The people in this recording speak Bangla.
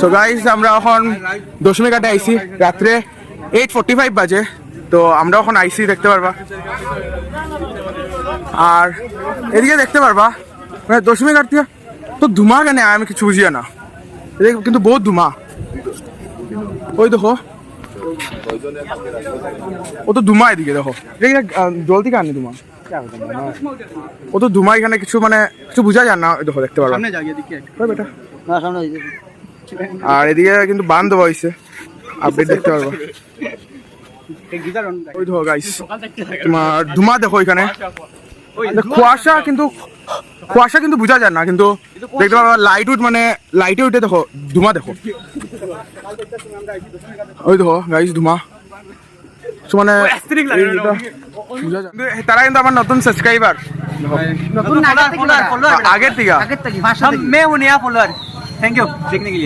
সো গাইস আমরা এখন দশমী ঘাটে আইছি রাত্রে 8:45 বাজে। তো আমরা এখন আইসি দেখতে পারবা, আর এদিকে দেখতে পারবা মানে দশমী ঘাট থেকে তো ধুমা কেন আমি কিছু বুঝিয়া না, এদিকে কিন্তু বহুত ধুমা। ওই দেখো ও তো ধুমা, এদিকে দেখো জল থেকে আনি ধুমা, ও তো ধুমা এখানে কিছু মানে কিছু বুঝা যায় না। দেখো দেখতে পারবা বেটা, আর এদিকে কিন্তু বান দেওয়া হয়েছে, আপডেট দেখতে পারবা। ওই দেখো গাইস তোমার ধুমা দেখো এখানে, কুয়াশা কিন্তু বোঝা যায় না, কিন্তু দেখতে পারবা লাইট উঠ মানে লাইটে উঠে দেখো ধুমা দেখো। ওই দেখো গাইস ধুমা মানে তারা কিন্তু আমার নতুন সাবস্ক্রাইবার আগের থেকে। मैं हूं नया फॉलोअर। थैंक यू देखने के लिए।